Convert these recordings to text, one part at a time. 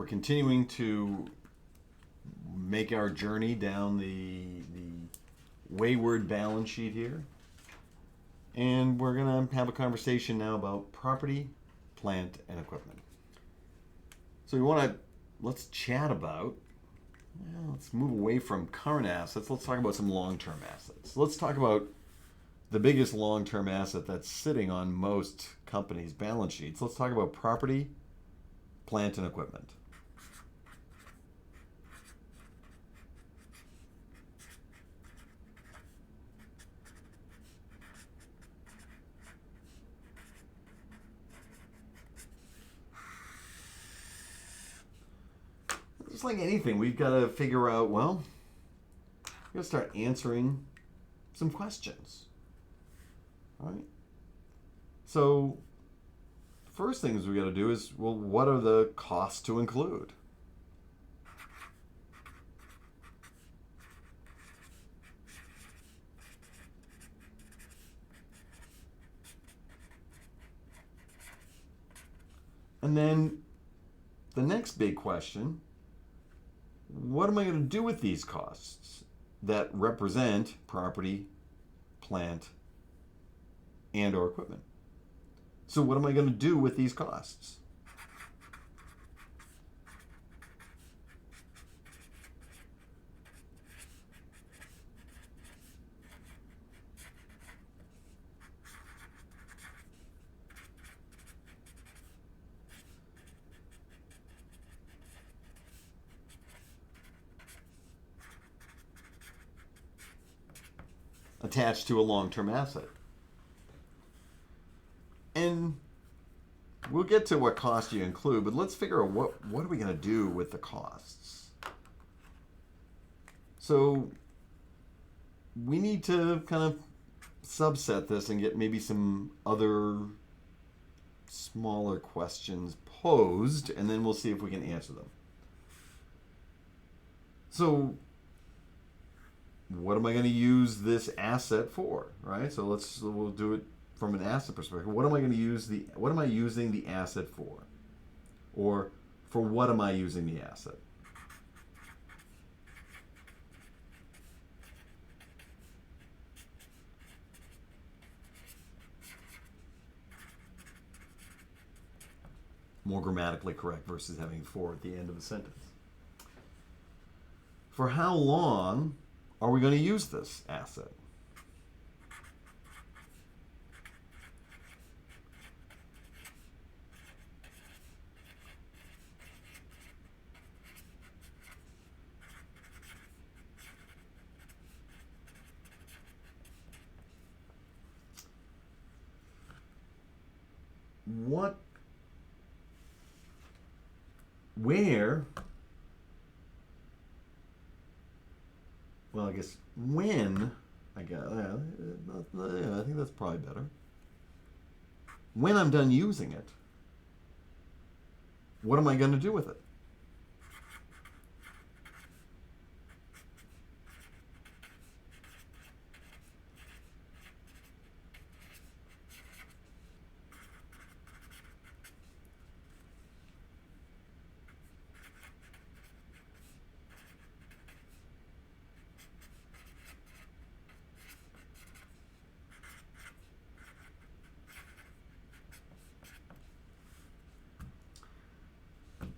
we're continuing to make our journey down the wayward balance sheet here. And we're going to have a conversation now about property, plant, and equipment. So let's chat about, let's move away from current assets. Let's talk about some long-term assets. Let's talk about the biggest long-term asset that's sitting on most companies' balance sheets. Let's talk about property, plant, and equipment. Just like anything, we've got to figure out, we've got to start answering some questions. All right? So, the first things we got to do is, what are the costs to include? And then the next big question, what am I going to do with these costs that represent property, plant, and or equipment? So what am I going to do with these costs? Attached to a long-term asset. And we'll get to what cost you include, but let's figure out what are we going to do with the costs. So we need to kind of subset this and get maybe some other smaller questions posed, and then we'll see if we can answer them. So what am I going to use this asset for, right? So we'll do it from an asset perspective. What am I using the asset for? Or for what am I using the asset? More grammatically correct versus having for at the end of a sentence. For how long are we going to use this asset? Where, well, I guess when, I think that's probably better. When I'm done using it, what am I going to do with it?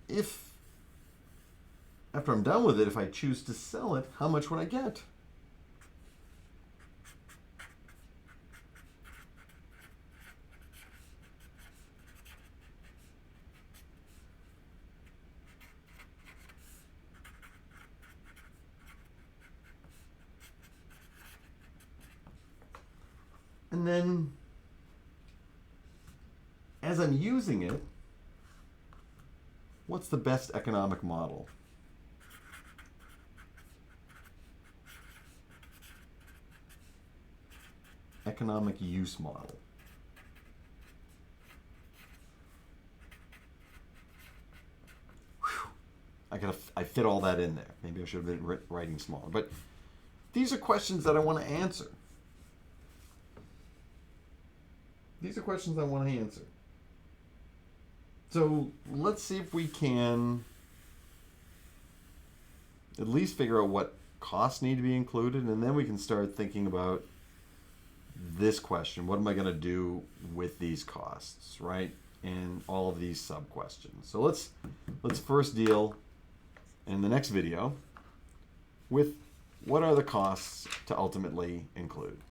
If, after I'm done with it, if I choose to sell it, how much would I get? And then, as I'm using it, what's the best economic model? Economic use model. Whew. I fit all that in there. Maybe I should have been writing smaller. But these are questions that I want to answer. These are questions I want to answer. So let's see if we can at least figure out what costs need to be included, and then we can start thinking about this question: what am I going to do with these costs, right? And all of these sub questions. So let's first deal in the next video with what are the costs to ultimately include.